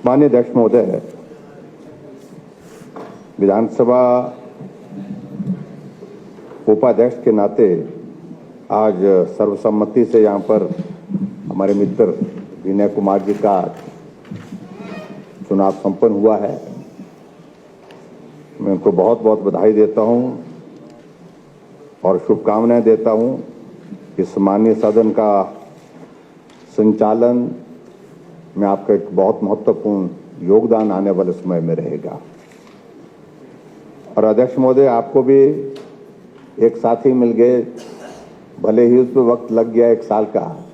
माननीय अध्यक्ष महोदय, विधानसभा उपाध्यक्ष के नाते आज सर्वसम्मति से यहाँ पर हमारे मित्र विनय कुमार जी का चुनाव संपन्न हुआ है। मैं उनको बहुत बहुत बधाई देता हूँ और शुभकामनाएं देता हूँ। इस माननीय सदन का संचालन में आपका एक बहुत महत्वपूर्ण योगदान आने वाले समय में रहेगा। और अध्यक्ष महोदय, आपको भी एक साथी मिल गए, भले ही उसमें वक्त लग गया 1 साल का,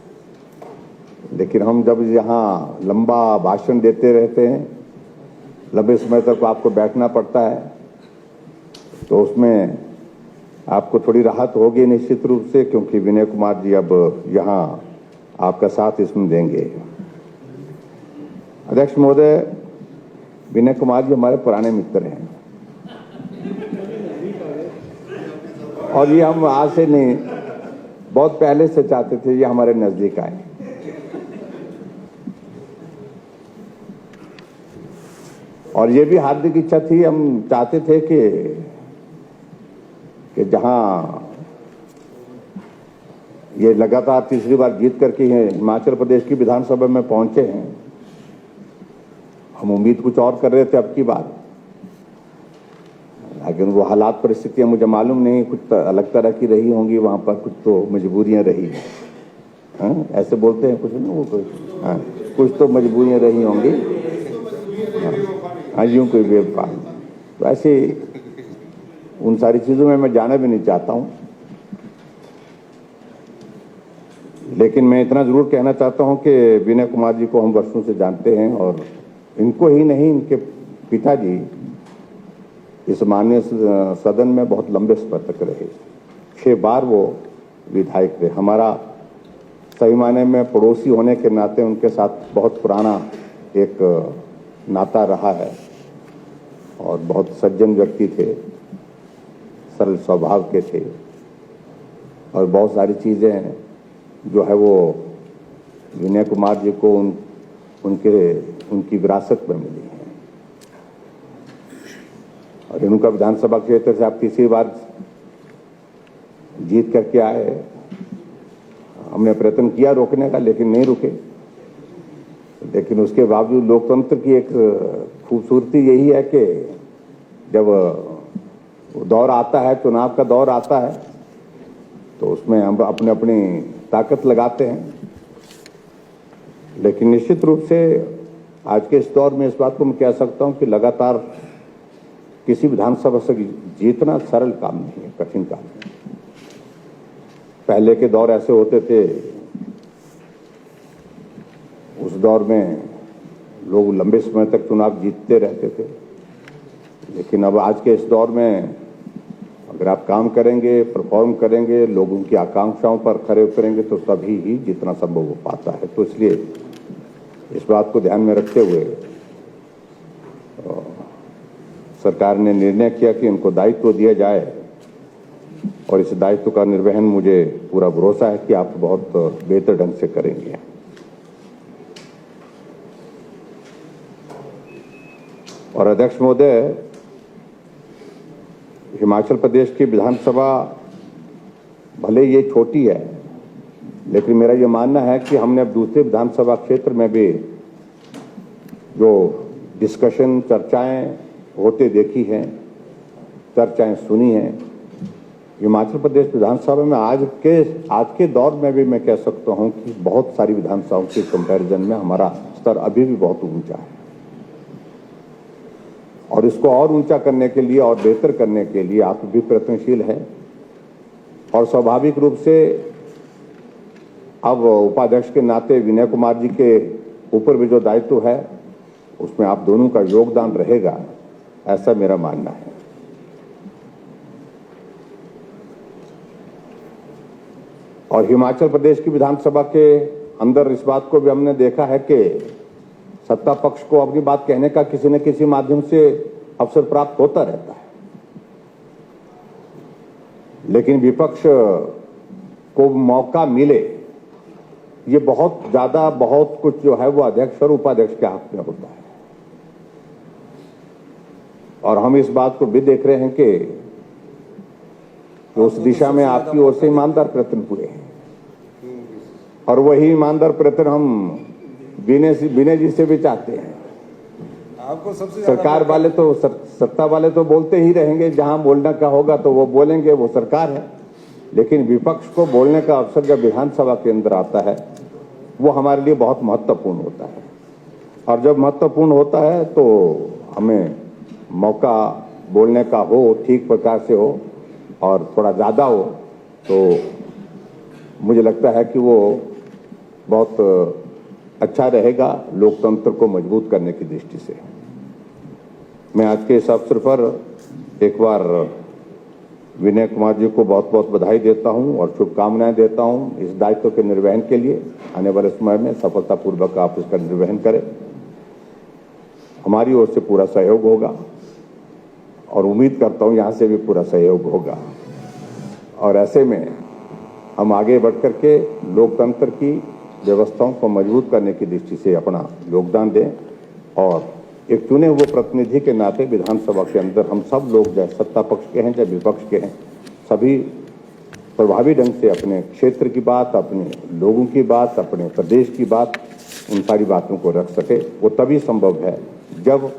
लेकिन हम जब यहाँ लंबा भाषण देते रहते हैं, लंबे समय तक आपको बैठना पड़ता है, तो उसमें आपको थोड़ी राहत होगी निश्चित रूप से, क्योंकि विनय कुमार जी अब यहाँ आपका साथ इसमें देंगे। अध्यक्ष महोदय, विनय कुमार जी हमारे पुराने मित्र हैं और ये हम आज से नहीं, बहुत पहले से चाहते थे ये हमारे नजदीक आए। और ये भी हार्दिक इच्छा थी, हम चाहते थे कि जहां ये लगातार तीसरी बार जीत करके हिमाचल प्रदेश की विधानसभा में पहुंचे हैं, हम उम्मीद कुछ और कर रहे थे अब की बार, लेकिन वो हालात परिस्थितियां मुझे मालूम नहीं, कुछ अलग तरह की रही होंगी वहां पर, कुछ तो मजबूरियां रही। ऐसे बोलते हैं कुछ नहीं, वो कुछ तो मजबूरियां रही होंगी। यूं कोई बेवफा, तो ऐसे उन सारी चीजों में मैं जाना भी नहीं चाहता हूं, लेकिन मैं इतना जरूर कहना चाहता हूं कि विनय कुमार जी को हम वर्षों से जानते हैं और इनको ही नहीं, इनके पिताजी इस माननीय सदन में बहुत लंबे समय तक रहे। 6 बार वो विधायक थे। हमारा सही मायने में पड़ोसी होने के नाते उनके साथ बहुत पुराना एक नाता रहा है और बहुत सज्जन व्यक्ति थे, सरल स्वभाव के थे और बहुत सारी चीज़ें जो है वो विनय कुमार जी को उनकी विरासत में मिली है। और इनका विधानसभा क्षेत्र से आप तीसरी बार जीत करके आए। हमने प्रयत्न किया रोकने का, लेकिन नहीं रुके। लेकिन उसके बावजूद लोकतंत्र की एक खूबसूरती यही है कि जब दौर आता है, चुनाव का दौर आता है, तो उसमें हम अपनी अपनी ताकत लगाते हैं। लेकिन निश्चित रूप से आज के इस दौर में इस बात को मैं कह सकता हूं कि लगातार किसी विधानसभा से जीतना सरल काम नहीं है, कठिन काम है। पहले के दौर ऐसे होते थे, उस दौर में लोग लंबे समय तक चुनाव जीतते रहते थे, लेकिन अब आज के इस दौर में अगर आप काम करेंगे, परफॉर्म करेंगे, लोगों की आकांक्षाओं पर खरे उतरेंगे, तो तभी ही जितना संभव हो पाता है। तो इसलिए इस बात को ध्यान में रखते हुए सरकार ने निर्णय किया कि इनको दायित्व दिया जाए और इस दायित्व का निर्वहन मुझे पूरा भरोसा है कि आप बहुत बेहतर ढंग से करेंगे। और अध्यक्ष महोदय, हिमाचल प्रदेश की विधानसभा भले ये छोटी है, लेकिन मेरा ये मानना है कि हमने अब दूसरे विधानसभा क्षेत्र में भी जो डिस्कशन, चर्चाएं होते देखी हैं, चर्चाएं सुनी हैं। हिमाचल प्रदेश विधानसभा में आज के दौर में भी मैं कह सकता हूं कि बहुत सारी विधानसभाओं के कंपैरिजन में हमारा स्तर अभी भी बहुत ऊंचा है और इसको और ऊंचा करने के लिए और बेहतर करने के लिए आप भी प्रयत्नशील हैं। और स्वाभाविक रूप से अब उपाध्यक्ष के नाते विनय कुमार जी के ऊपर भी जो दायित्व है उसमें आप दोनों का योगदान रहेगा, ऐसा मेरा मानना है। और हिमाचल प्रदेश की विधानसभा के अंदर इस बात को भी हमने देखा है कि सत्ता पक्ष को अपनी बात कहने का किसी न किसी माध्यम से अवसर प्राप्त होता रहता है, लेकिन विपक्ष को मौका मिले, ये बहुत ज्यादा बहुत कुछ जो है वो अध्यक्ष और उपाध्यक्ष के हाथ में होता है। और हम इस बात को भी देख रहे हैं कि उस दिशा में आपकी ओर से ईमानदार प्रयत्न हुए हैं और वही ईमानदार प्रयत्न हम विनय जी से भी चाहते हैं। आपको सबसे सरकार वाले तो सत्ता वाले तो बोलते ही रहेंगे, जहां बोलने का होगा तो वो बोलेंगे, वो सरकार है। लेकिन विपक्ष को बोलने का अवसर जब विधानसभा के अंदर आता है वो हमारे लिए बहुत महत्वपूर्ण होता है और जब महत्वपूर्ण होता है तो हमें मौका बोलने का हो, ठीक प्रकार से हो और थोड़ा ज़्यादा हो, तो मुझे लगता है कि वो बहुत अच्छा रहेगा लोकतंत्र को मजबूत करने की दृष्टि से। मैं आज के इस अवसर पर एक बार विनय कुमार जी को बहुत बहुत बधाई देता हूं और शुभकामनाएं देता हूं इस दायित्व के निर्वहन के लिए। आने वाले समय में सफलतापूर्वक आप इसका निर्वहन करें, हमारी ओर से पूरा सहयोग होगा और उम्मीद करता हूं यहां से भी पूरा सहयोग होगा और ऐसे में हम आगे बढ़ करके लोकतंत्र की व्यवस्थाओं को मजबूत करने की दृष्टि से अपना योगदान दें और एक चुने हुए प्रतिनिधि के नाते विधानसभा के अंदर हम सब लोग, चाहे सत्ता पक्ष के हैं चाहे विपक्ष के हैं, सभी प्रभावी ढंग से अपने क्षेत्र की बात, अपने लोगों की बात, अपने प्रदेश की बात, उन सारी बातों को रख सके। वो तभी संभव है जब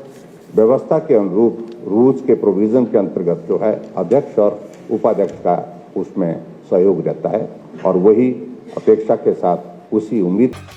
व्यवस्था के अनुरूप रूल्स के प्रोविजन के अंतर्गत जो है अध्यक्ष और उपाध्यक्ष का उसमें सहयोग रहता है और वही अपेक्षा के साथ उसी उम्मीद